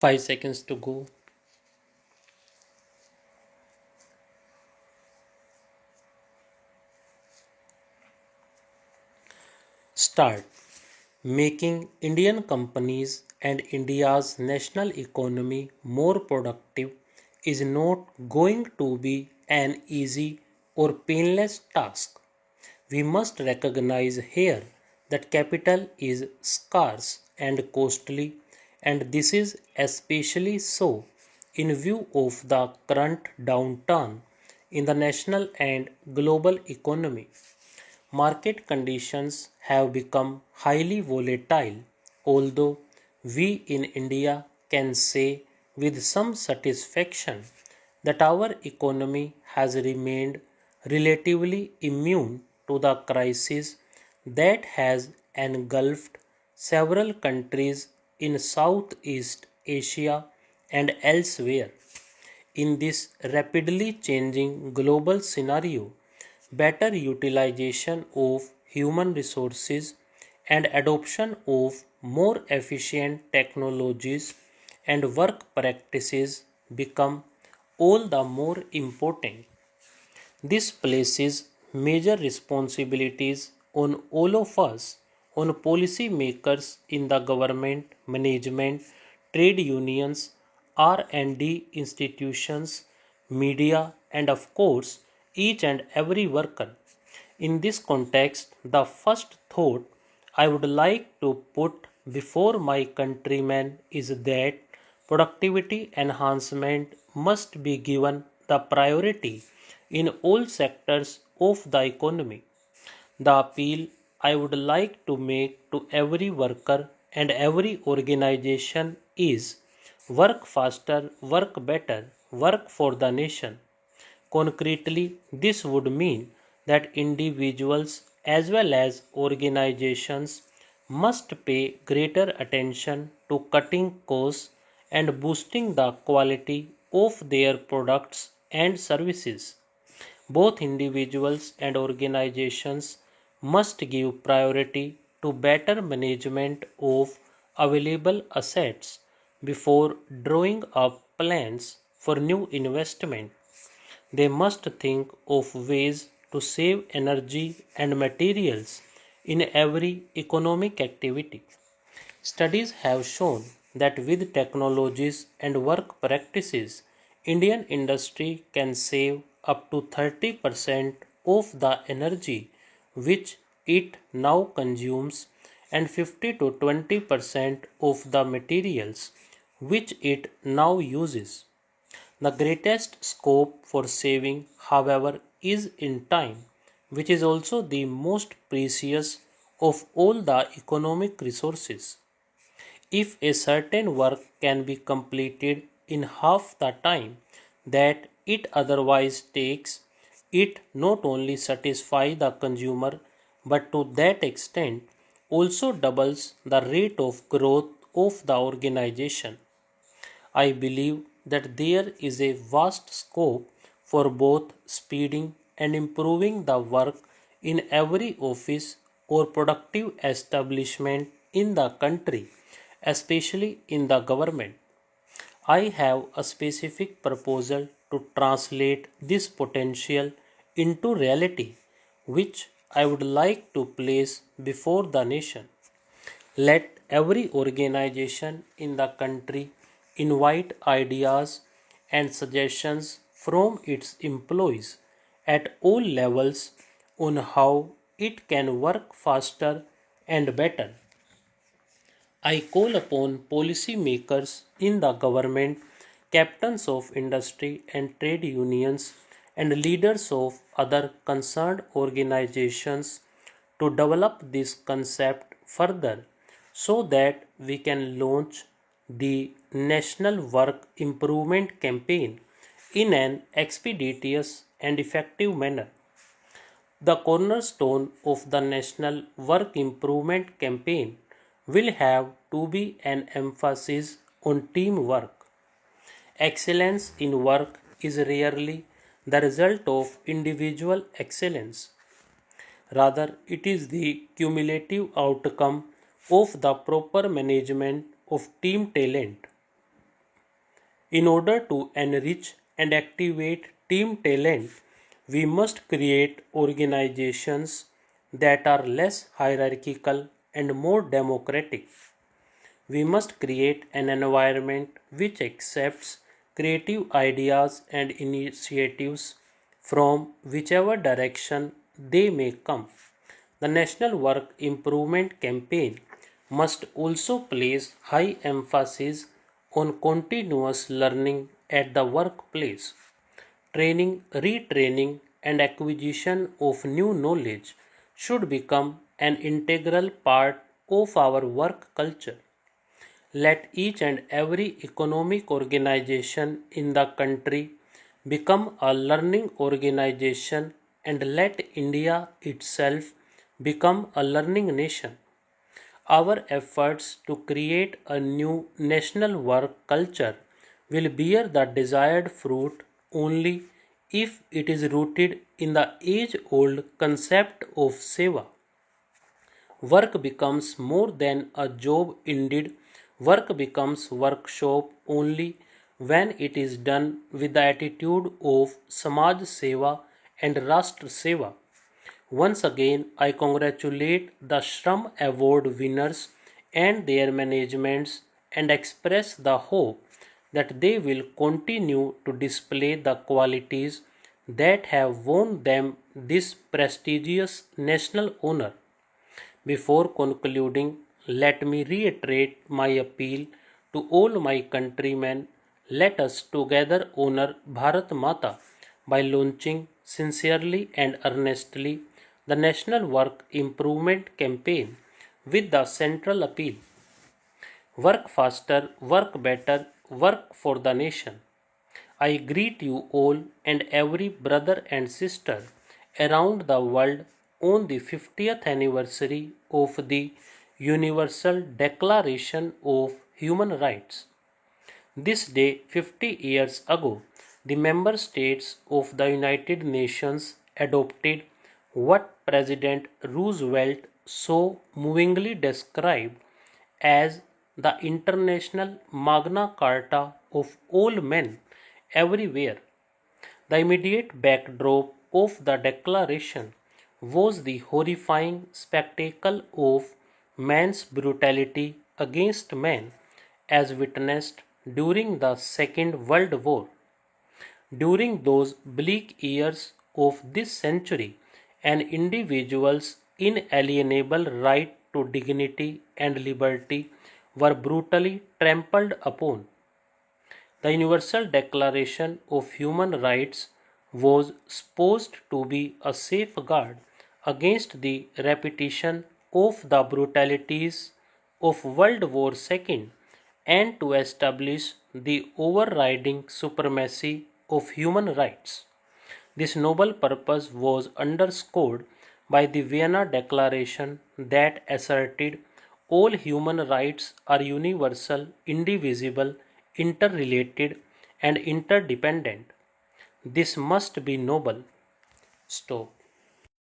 5 seconds to go. Start. Making Indian companies and India's national economy more productive is not going to be an easy or painless task. We must recognize here that capital is scarce and costly, and this is especially so in view of the current downturn in the national and global economy. Market conditions have become highly volatile, although we in India can say with some satisfaction that our economy has remained relatively immune to the crisis that has engulfed several countries in Southeast Asia and elsewhere. In this rapidly changing global scenario, better utilization of human resources and adoption of more efficient technologies and work practices become all the more important. This places major responsibilities on all of us, on policy makers in the government, management, trade unions, R&D institutions, media, and of course, each and every worker. In this context, the first thought I would like to put before my countrymen is that productivity enhancement must be given the priority in all sectors of the economy. The appeal I would like to make to every worker and every organization is work faster, work better, work for the nation. Concretely, this would mean that individuals as well as organizations must pay greater attention to cutting costs and boosting the quality of their products and services. Both individuals and organizations must give priority to better management of available assets before drawing up plans for new investment. They must think of ways to save energy and materials in every economic activity. Studies have shown that with technologies and work practices, Indian industry can save up to 30% of the energy which it now consumes and 50 to 20% of the materials which it now uses. The greatest scope for saving, however, is in time, which is also the most precious of all the economic resources. If a certain work can be completed in half the time that it otherwise takes, it not only satisfies the consumer but to that extent also doubles the rate of growth of the organization. I believe that there is a vast scope for both speeding and improving the work in every office or productive establishment in the country, especially in the government. I have a specific proposal to translate this potential into reality, which I would like to place before the nation. Let every organization in the country invite ideas and suggestions from its employees at all levels on how it can work faster and better. I call upon policy makers in the government, captains of industry and trade unions, and leaders of other concerned organizations to develop this concept further so that we can launch the National Work Improvement Campaign in an expeditious and effective manner. The cornerstone of the National Work Improvement Campaign will have to be an emphasis on teamwork. Excellence in work is rarely the result of individual excellence. Rather, it is the cumulative outcome of the proper management of team talent. In order to enrich and activate team talent, we must create organizations that are less hierarchical and more democratic. We must create an environment which accepts creative ideas and initiatives from whichever direction they may come. The National Work Improvement Campaign must also place high emphasis on continuous learning at the workplace. Training, retraining, and acquisition of new knowledge should become an integral part of our work culture. Let each and every economic organization in the country become a learning organization, and let India itself become a learning nation. Our efforts to create a new national work culture will bear the desired fruit only if it is rooted in the age old concept of seva. Work becomes more than a job indeed. Work becomes workshop only when it is done with the attitude of Samaj Seva and Rashtra Seva. Once again, I congratulate the Shram Award winners and their managements and express the hope that they will continue to display the qualities that have won them this prestigious national honor. Before concluding, let me reiterate my appeal to all my countrymen. Let us together honor Bharat Mata by launching sincerely and earnestly the National Work Improvement Campaign with the central appeal: work faster, work better, work for the nation. I greet you all and every brother and sister around the world on the 50th anniversary of the Universal Declaration of Human Rights. This day, 50 years ago, the member states of the United Nations adopted what President Roosevelt so movingly described as the International Magna Carta of all men everywhere. The immediate backdrop of the declaration was the horrifying spectacle of man's brutality against man as witnessed during the Second World War. During those bleak years of this century, an individual's inalienable right to dignity and liberty were brutally trampled upon. The Universal Declaration of Human Rights was supposed to be a safeguard against the repetition of the brutalities of World War II and to establish the overriding supremacy of human rights. This noble purpose was underscored by the Vienna Declaration that asserted all human rights are universal, indivisible, interrelated, and interdependent. This must be noble. Stop.